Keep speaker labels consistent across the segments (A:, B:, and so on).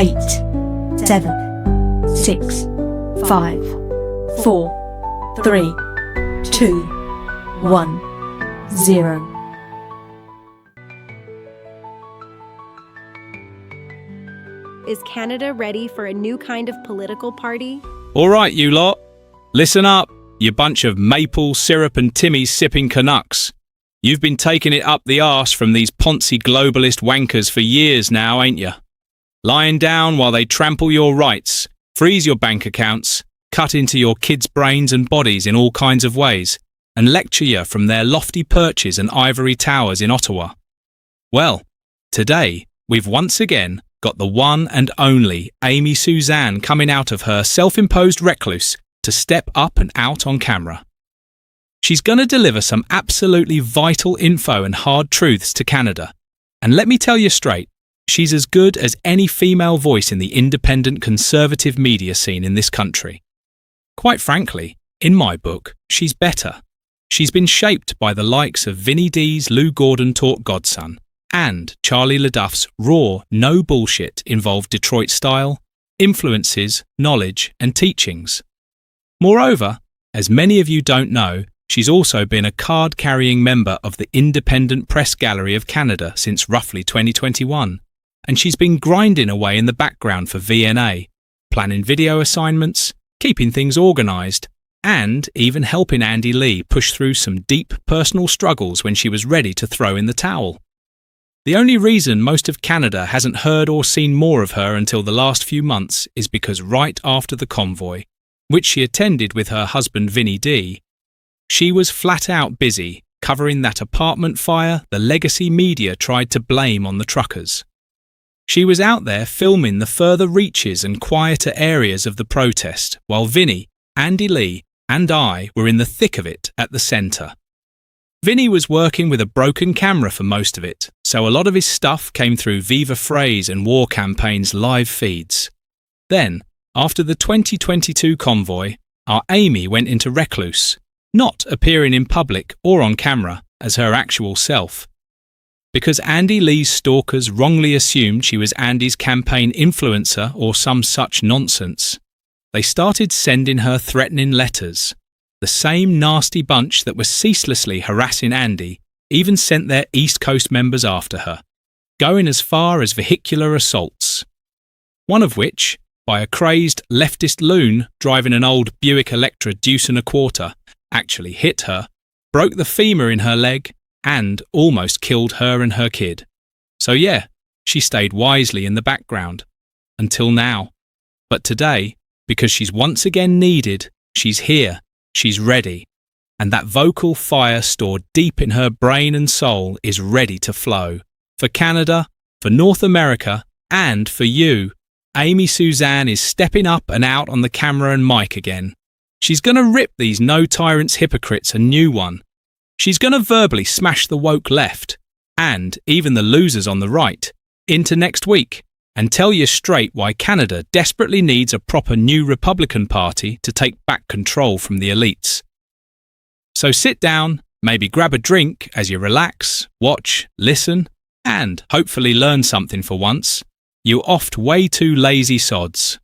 A: 8, 7, 6, 5, 4, 3, 2, 1, 0.
B: Is Canada ready for a new kind of political party?
C: All right, you lot. Listen up, you bunch of maple syrup and Timmy's sipping Canucks. You've been taking it up the arse from these poncy globalist wankers for years now, ain't you? Lying down while they trample your rights, freeze your bank accounts, cut into your kids' brains and bodies in all kinds of ways, and lecture you from their lofty perches and ivory towers in Ottawa. Well, today, we've once again got the one and only Amy Suzanne coming out of her self-imposed recluse to step up and out on camera. She's going to deliver some absolutely vital info and hard truths to Canada. And let me tell you straight, she's as good as any female voice in the independent conservative media scene in this country. Quite frankly, in my book, she's better. She's been shaped by the likes of Vinnie D's Lou Gordon Talk Godson, and Charlie LaDuff's raw, no bullshit involved Detroit style, influences, knowledge, and teachings. Moreover, as many of you don't know, she's also been a card-carrying member of the Independent Press Gallery of Canada since roughly 2021, and she's been grinding away in the background for VNA, planning video assignments, keeping things organised, and even helping Andy Lee push through some deep personal struggles when she was ready to throw in the towel. The only reason most of Canada hasn't heard or seen more of her until the last few months is because right after the Convoy, which she attended with her husband Vinnie D, she was flat out busy covering that apartment fire the legacy media tried to blame on the truckers. She was out there filming the further reaches and quieter areas of the protest, while Vinnie, Andy Lee, and I were in the thick of it at the centre. Vinnie was working with a broken camera for most of it, so a lot of his stuff came through Viva Phrase and War Campaign's live feeds. Then, after the 2022 Convoy, our Amy went into recluse, not appearing in public or on camera as her actual self. Because Andy Lee's stalkers wrongly assumed she was Andy's campaign influencer or some such nonsense, they started sending her threatening letters. The same nasty bunch that was ceaselessly harassing Andy even sent their East Coast members after her, going as far as vehicular assaults. One of which, by a crazed leftist loon driving an old Buick Electra deuce and a quarter, actually hit her, broke the femur in her leg, and almost killed her and her kid. So yeah, she stayed wisely in the background. Until now. But today, because she's once again needed, she's here. She's ready, and that vocal fire stored deep in her brain and soul is ready to flow. For Canada, for North America, and for you, Amy Suzanne is stepping up and out on the camera and mic again. She's going to rip these no tyrants hypocrites a new one. She's going to verbally smash the woke left, and even the losers on the right, into next week, and tell you straight why Canada desperately needs a proper new Republican Party to take back control from the elites. So sit down, maybe grab a drink as you relax, watch, listen, and hopefully learn something for once, you oft way too lazy sods.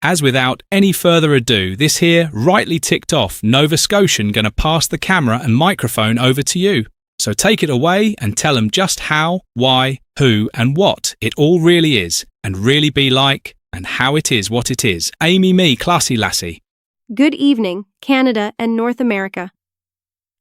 C: As without any further ado, this here rightly ticked off Nova Scotian gonna pass the camera and microphone over to you. So take it away and tell them just how, why, who and what it all really is, and really be like, and how it is what it is. Amy me, classy lassie.
B: Good evening, Canada and North America.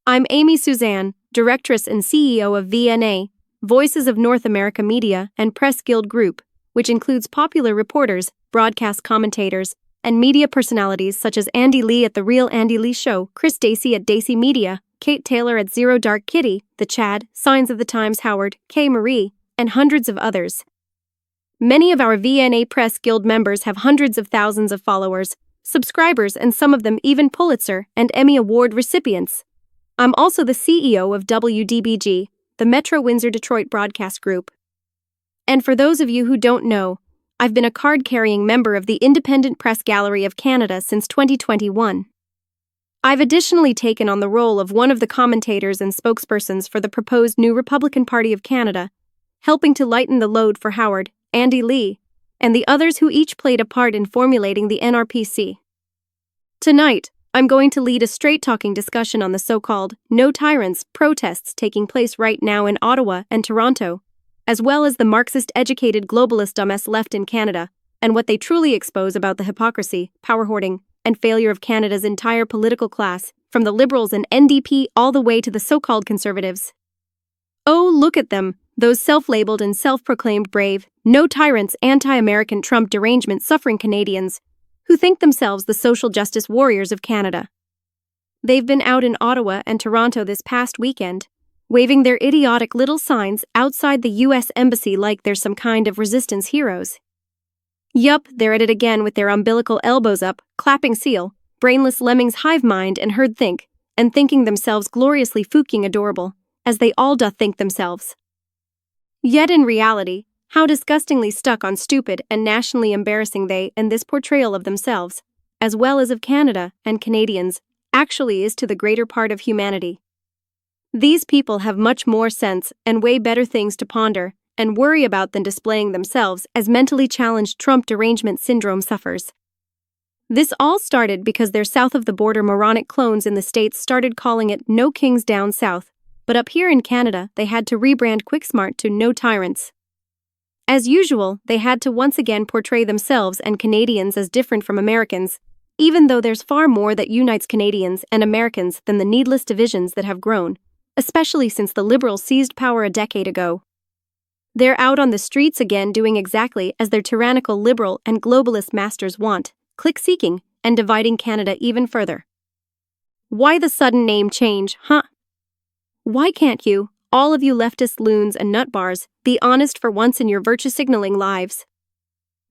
B: I'm Amy Suzanne, Directrice and CEO of VNA, Voices of North America Media and Press Guild Group, which includes popular reporters, broadcast commentators, and media personalities such as Andy Lee at The Real Andy Lee Show, Chris Dacey at Dacey Media, Kate Taylor at Zero Dark Kitty, The Chad, Signs of the Times Howard, Kay Marie, and hundreds of others. Many of our VNA Press Guild members have hundreds of thousands of followers, subscribers, and some of them even Pulitzer and Emmy Award recipients. I'm also the CEO of WDBG, the Metro Windsor Detroit Broadcast Group. And for those of you who don't know, I've been a card-carrying member of the Independent Press Gallery of Canada since 2021. I've additionally taken on the role of one of the commentators and spokespersons for the proposed new Republican Party of Canada, helping to lighten the load for Howard, Andy Lee, and the others who each played a part in formulating the NRPC. Tonight, I'm going to lead a straight-talking discussion on the so-called No Tyrants protests taking place right now in Ottawa and Toronto, as well as the Marxist-educated globalist dumbass left in Canada, and what they truly expose about the hypocrisy, power-hoarding, and failure of Canada's entire political class, from the Liberals and NDP all the way to the so-called Conservatives. Oh, look at them, those self-labeled and self-proclaimed brave, no tyrants, anti-American Trump derangement-suffering Canadians, who think themselves the social justice warriors of Canada. They've been out in Ottawa and Toronto this past weekend, waving their idiotic little signs outside the U.S. Embassy like they're some kind of resistance heroes. Yup, they're at it again with their umbilical elbows up, clapping seal, brainless lemmings hive mind and herd think, and thinking themselves gloriously fucking adorable, as they all doth think themselves. Yet in reality, how disgustingly stuck on stupid and nationally embarrassing they and this portrayal of themselves, as well as of Canada and Canadians, actually is to the greater part of humanity. These people have much more sense and way better things to ponder and worry about than displaying themselves as mentally challenged Trump derangement syndrome sufferers. This all started because their south-of-the-border moronic clones in the States started calling it No Kings Down South, but up here in Canada they had to rebrand Quicksmart to No Tyrants. As usual, they had to once again portray themselves and Canadians as different from Americans, even though there's far more that unites Canadians and Americans than the needless divisions that have grown, especially since the Liberals seized power a decade ago. They're out on the streets again doing exactly as their tyrannical liberal and globalist masters want, click-seeking and dividing Canada even further. Why the sudden name change, huh? Why can't you, all of you leftist loons and nutbars, be honest for once in your virtue-signaling lives?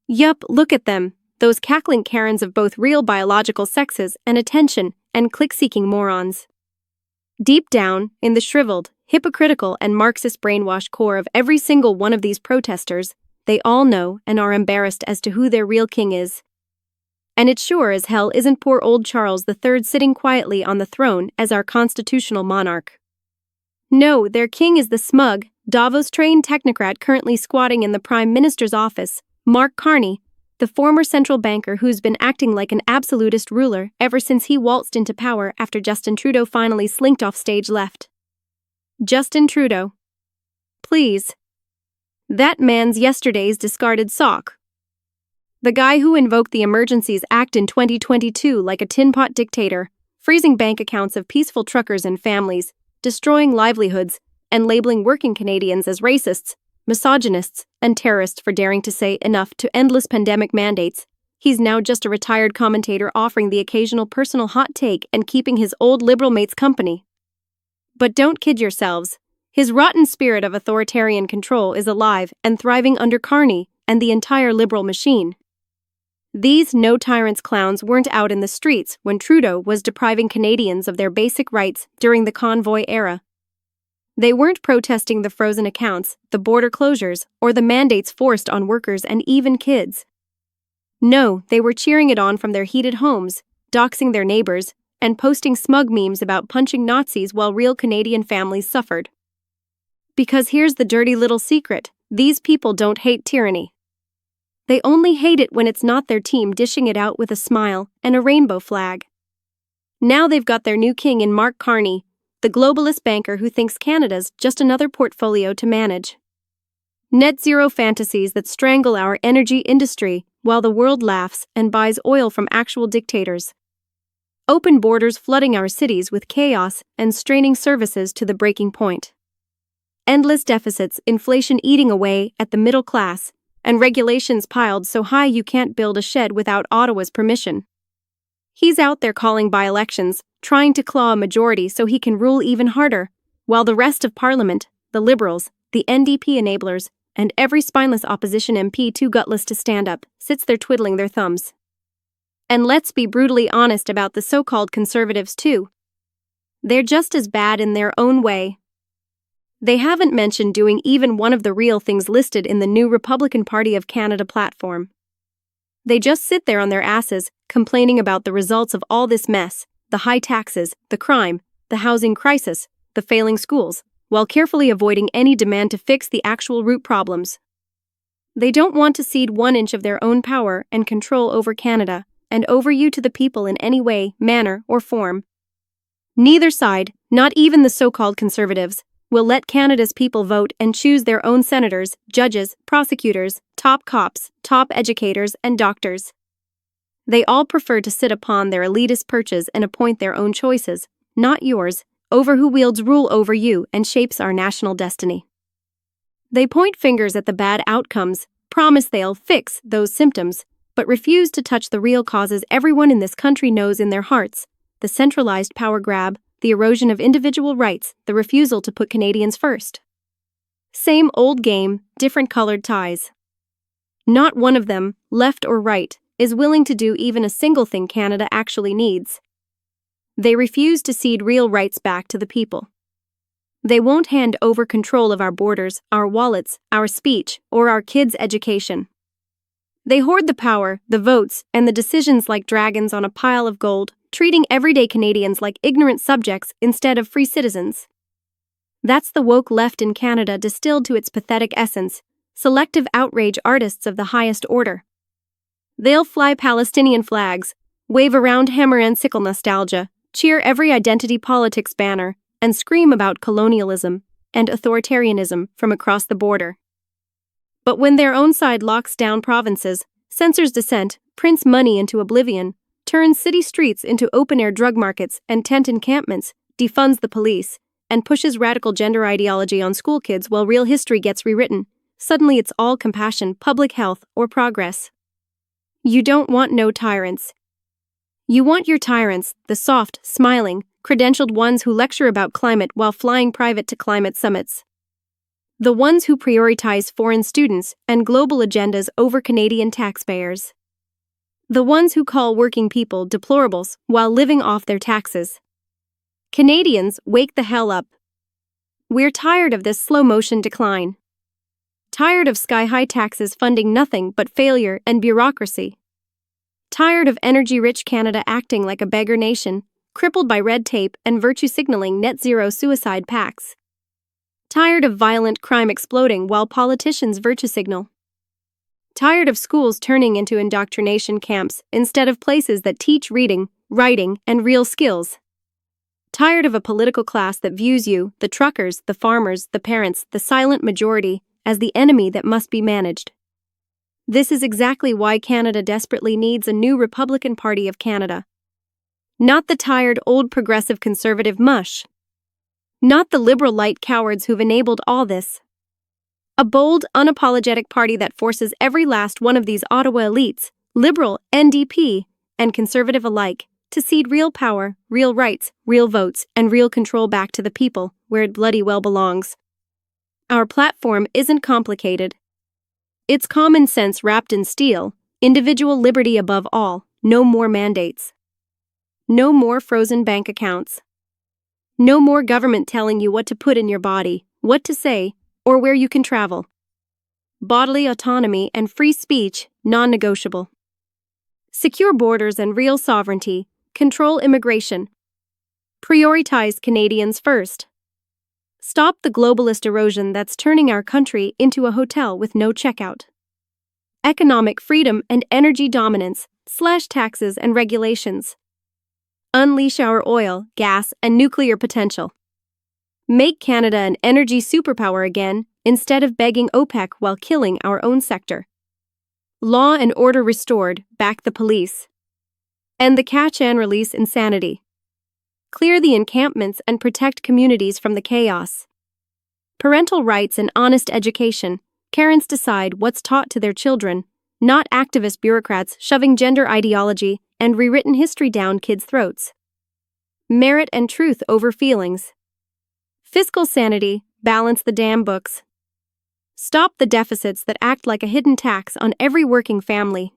B: Yup, look at them, those cackling Karens of both real biological sexes and attention and click-seeking morons. Deep down, in the shriveled, hypocritical and Marxist brainwashed core of every single one of these protesters, they all know and are embarrassed as to who their real king is. And it sure as hell isn't poor old Charles III sitting quietly on the throne as our constitutional monarch. No, their king is the smug, Davos-trained technocrat currently squatting in the Prime Minister's office, Mark Carney, the former central banker who's been acting like an absolutist ruler ever since he waltzed into power after Justin Trudeau finally slinked off stage left. Justin Trudeau. Please. That man's yesterday's discarded sock. The guy who invoked the Emergencies Act in 2022 like a tin pot dictator, freezing bank accounts of peaceful truckers and families, destroying livelihoods, and labeling working Canadians as racists, misogynists, and terrorists for daring to say enough to endless pandemic mandates. He's now just a retired commentator offering the occasional personal hot take and keeping his old liberal mates company. But don't kid yourselves. His rotten spirit of authoritarian control is alive and thriving under Carney and the entire liberal machine. These No Tyrants clowns weren't out in the streets when Trudeau was depriving Canadians of their basic rights during the Convoy era. They weren't protesting the frozen accounts, the border closures, or the mandates forced on workers and even kids. No, they were cheering it on from their heated homes, doxing their neighbors, and posting smug memes about punching Nazis while real Canadian families suffered. Because here's the dirty little secret, these people don't hate tyranny. They only hate it when it's not their team dishing it out with a smile and a rainbow flag. Now they've got their new king in Mark Carney, the globalist banker who thinks Canada's just another portfolio to manage. Net zero fantasies that strangle our energy industry while the world laughs and buys oil from actual dictators. Open borders flooding our cities with chaos and straining services to the breaking point. Endless deficits, inflation eating away at the middle class, and regulations piled so high you can't build a shed without Ottawa's permission. He's out there calling by-elections, trying to claw a majority so he can rule even harder, while the rest of Parliament, the Liberals, the NDP enablers, and every spineless opposition MP too gutless to stand up, sits there twiddling their thumbs. And let's be brutally honest about the so-called Conservatives too. They're just as bad in their own way. They haven't mentioned doing even one of the real things listed in the new Republican Party of Canada platform. They just sit there on their asses, complaining about the results of all this mess, the high taxes, the crime, the housing crisis, the failing schools, while carefully avoiding any demand to fix the actual root problems. They don't want to cede 1 inch of their own power and control over Canada, and over you to the people in any way, manner, or form. Neither side, not even the so-called conservatives, will let Canada's people vote and choose their own senators, judges, prosecutors, top cops, top educators, and doctors. They all prefer to sit upon their elitist perches and appoint their own choices, not yours, over who wields rule over you and shapes our national destiny. They point fingers at the bad outcomes, promise they'll fix those symptoms, but refuse to touch the real causes everyone in this country knows in their hearts: the centralized power grab, the erosion of individual rights, the refusal to put Canadians first. Same old game, different colored ties. Not one of them, left or right, is willing to do even a single thing Canada actually needs. They refuse to cede real rights back to the people. They won't hand over control of our borders, our wallets, our speech, or our kids' education. They hoard the power, the votes, and the decisions like dragons on a pile of gold, treating everyday Canadians like ignorant subjects instead of free citizens. That's the woke left in Canada distilled to its pathetic essence: selective outrage artists of the highest order. They'll fly Palestinian flags, wave around hammer and sickle nostalgia, cheer every identity politics banner, and scream about colonialism and authoritarianism from across the border. But when their own side locks down provinces, censors dissent, prints money into oblivion, turns city streets into open-air drug markets and tent encampments, defunds the police, and pushes radical gender ideology on school kids while real history gets rewritten, suddenly it's all compassion, public health, or progress. You don't want no tyrants. You want your tyrants, the soft, smiling, credentialed ones who lecture about climate while flying private to climate summits. The ones who prioritize foreign students and global agendas over Canadian taxpayers. The ones who call working people deplorables while living off their taxes. Canadians, wake the hell up. We're tired of this slow-motion decline. Tired of sky-high taxes funding nothing but failure and bureaucracy. Tired of energy-rich Canada acting like a beggar nation, crippled by red tape and virtue-signaling net-zero suicide pacts. Tired of violent crime exploding while politicians virtue signal. Tired of schools turning into indoctrination camps instead of places that teach reading, writing, and real skills. Tired of a political class that views you, the truckers, the farmers, the parents, the silent majority, as the enemy that must be managed. This is exactly why Canada desperately needs a new Republican Party of Canada. Not the tired old progressive conservative mush. Not the liberal light cowards who've enabled all this. A bold, unapologetic party that forces every last one of these Ottawa elites, liberal, NDP, and conservative alike, to cede real power, real rights, real votes, and real control back to the people, where it bloody well belongs. Our platform isn't complicated. It's common sense wrapped in steel, individual liberty above all, no more mandates. No more frozen bank accounts. No more government telling you what to put in your body, what to say, or where you can travel. Bodily autonomy and free speech, non-negotiable. Secure borders and real sovereignty, control immigration. Prioritize Canadians first. Stop the globalist erosion that's turning our country into a hotel with no checkout. Economic freedom and energy dominance, slash taxes and regulations. Unleash our oil, gas, and nuclear potential. Make Canada an energy superpower again, instead of begging OPEC while killing our own sector. Law and order restored, back the police. End the catch and release insanity. Clear the encampments and protect communities from the chaos. Parental rights and honest education. Parents decide what's taught to their children, not activist bureaucrats shoving gender ideology and rewritten history down kids' throats. Merit and truth over feelings. Fiscal sanity, balance the damn books. Stop the deficits that act like a hidden tax on every working family.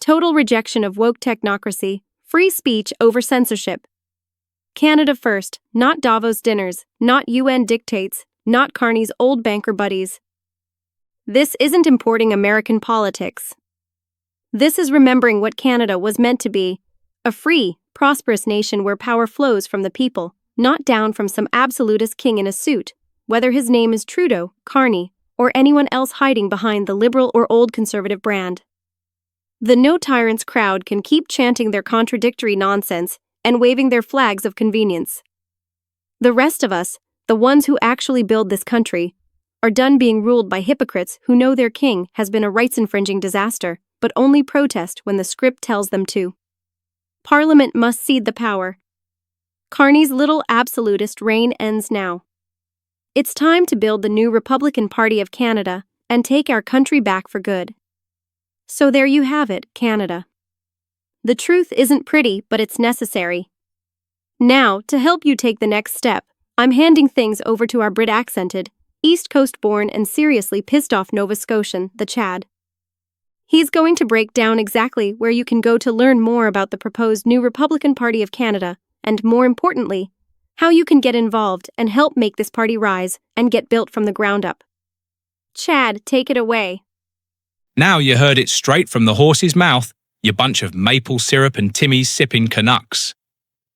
B: Total rejection of woke technocracy, free speech over censorship. Canada first, not Davos dinners, not UN dictates, not Carney's old banker buddies. This isn't importing American politics. This is remembering what Canada was meant to be, a free, prosperous nation where power flows from the people, not down from some absolutist king in a suit, whether his name is Trudeau, Carney, or anyone else hiding behind the liberal or old conservative brand. The No Tyrants crowd can keep chanting their contradictory nonsense and waving their flags of convenience. The rest of us, the ones who actually build this country, are done being ruled by hypocrites who know their king has been a rights-infringing disaster, but only protest when the script tells them to. Parliament must cede the power. Carney's little absolutist reign ends now. It's time to build the new Republican Party of Canada and take our country back for good. So there you have it, Canada. The truth isn't pretty, but it's necessary. Now, to help you take the next step, I'm handing things over to our Brit-accented, East Coast-born and seriously pissed-off Nova Scotian, the Chad. He's going to break down exactly where you can go to learn more about the proposed new Republican Party of Canada, and more importantly, how you can get involved and help make this party rise and get built from the ground up. Chad, take it away.
C: Now you heard it straight from the horse's mouth, you bunch of maple syrup and Timmy's sipping Canucks.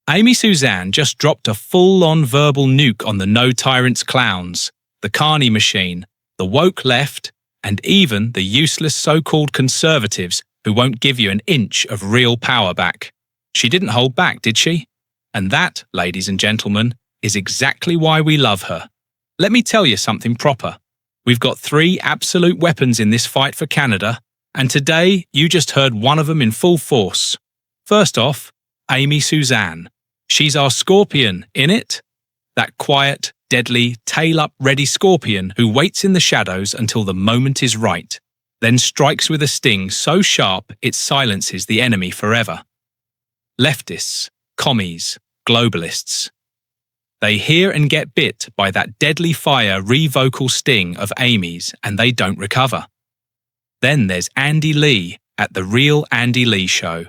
C: Amy Suzanne just dropped a full-on verbal nuke on the No Tyrants clowns, the Carney machine, the woke left, and even the useless so-called conservatives who won't give you an inch of real power back. She didn't hold back, did she? And that, ladies and gentlemen, is exactly why we love her. Let me tell you something proper. We've got 3 absolute weapons in this fight for Canada, and today you just heard one of them in full force. First off, Amy Suzanne. She's our scorpion, innit? That quiet, deadly, tail-up ready scorpion who waits in the shadows until the moment is right, then strikes with a sting so sharp it silences the enemy forever. Leftists, commies, globalists. They hear and get bit by that deadly fire revocal sting of Amy's and they don't recover. Then there's Andy Lee at The Real Andy Lee Show.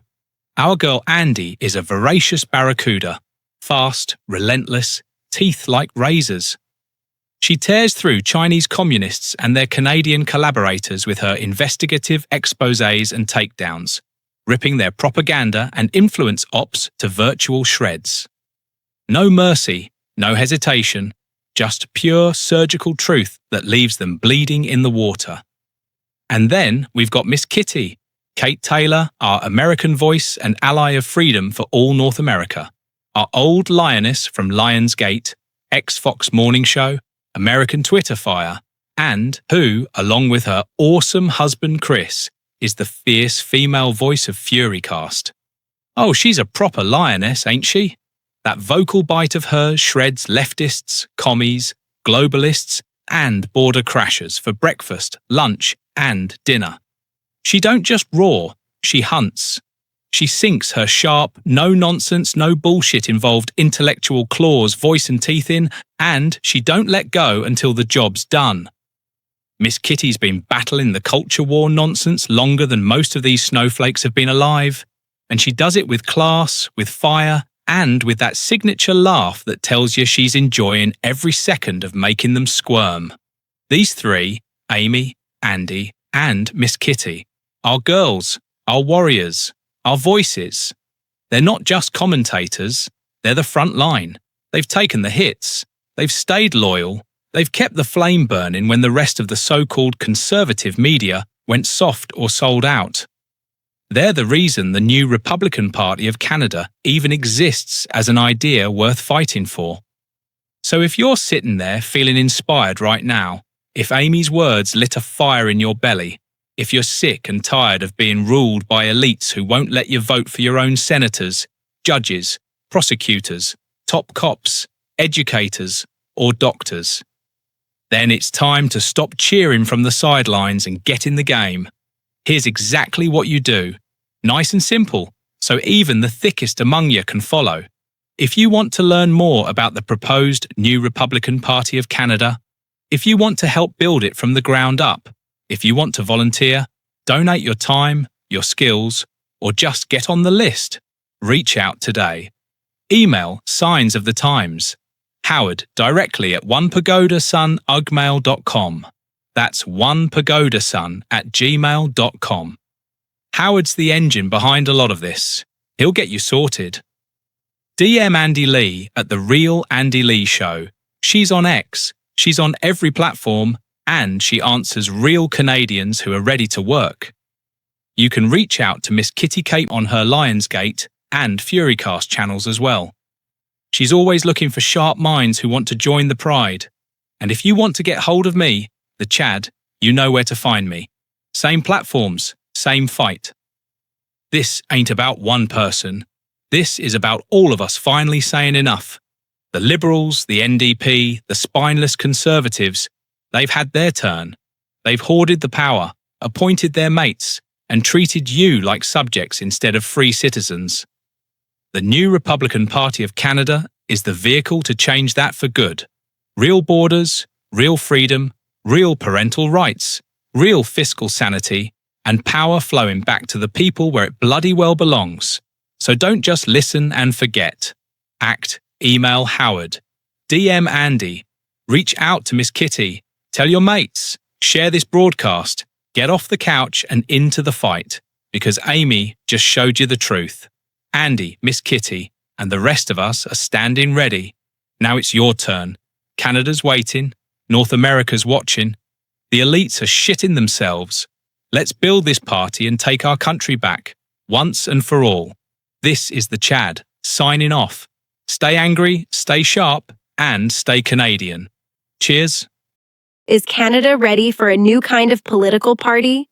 C: Our girl Andy is a voracious barracuda, fast, relentless, teeth like razors. She tears through Chinese communists and their Canadian collaborators with her investigative exposés and takedowns, ripping their propaganda and influence ops to virtual shreds. No mercy, no hesitation, just pure surgical truth that leaves them bleeding in the water. And then we've got Miss Kitty, Kate Taylor, our American voice and ally of freedom for all North America, our old lioness from Lionsgate, ex-Fox Morning Show, American Twitter Fire, and who, along with her awesome husband Chris, is the fierce female voice of Furycast. Oh, she's a proper lioness, ain't she? That vocal bite of hers shreds leftists, commies, globalists, and border crashers for breakfast, lunch, and dinner. She don't just roar, she hunts. She sinks her sharp, no-nonsense, no-bullshit-involved intellectual claws, voice and teeth in, and she don't let go until the job's done. Miss Kitty's been battling the culture war nonsense longer than most of these snowflakes have been alive, and she does it with class, with fire, and with that signature laugh that tells you she's enjoying every second of making them squirm. These 3, Amy, Andy, and Miss Kitty, are girls, our warriors, our voices. They're not just commentators, they're the front line. They've taken the hits, they've stayed loyal, they've kept the flame burning when the rest of the so-called conservative media went soft or sold out. They're the reason the new Republican Party of Canada even exists as an idea worth fighting for. So if you're sitting there feeling inspired right now, if Amy's words lit a fire in your belly, if you're sick and tired of being ruled by elites who won't let you vote for your own senators, judges, prosecutors, top cops, educators, or doctors, then it's time to stop cheering from the sidelines and get in the game. Here's exactly what you do. Nice and simple, so even the thickest among you can follow. If you want to learn more about the proposed new Republican Party of Canada, if you want to help build it from the ground up, if you want to volunteer, donate your time, your skills, or just get on the list, reach out today. Email Signs of the Times, Howard directly at onepagodasun@gmail.com. That's onepagodasun@gmail.com. Howard's the engine behind a lot of this. He'll get you sorted. DM Andy Lee at The Real Andy Lee Show. She's on X. She's on every platform. and she answers real Canadians who are ready to work. You can reach out to Miss Kitty Cape on her Lionsgate and Furycast channels as well. She's always looking for sharp minds who want to join the pride. And if you want to get hold of me, the Chad, you know where to find me. Same platforms, same fight. This ain't about one person. This is about all of us finally saying enough. The Liberals, the NDP, the spineless Conservatives, they've had their turn. They've hoarded the power, appointed their mates, and treated you like subjects instead of free citizens. The new Republican Party of Canada is the vehicle to change that for good. Real borders, real freedom, real parental rights, real fiscal sanity, and power flowing back to the people where it bloody well belongs. So don't just listen and forget. Act, email Howard, DM Andy, reach out to Miss Kitty, tell your mates, share this broadcast, get off the couch and into the fight, because Amy just showed you the truth. Andy, Miss Kitty, and the rest of us are standing ready. Now it's your turn. Canada's waiting. North America's watching. The elites are shitting themselves. Let's build this party and take our country back, once and for all. This is the Chad, signing off. Stay angry, stay sharp, and stay Canadian. Cheers.
B: Is Canada ready for a new kind of political party?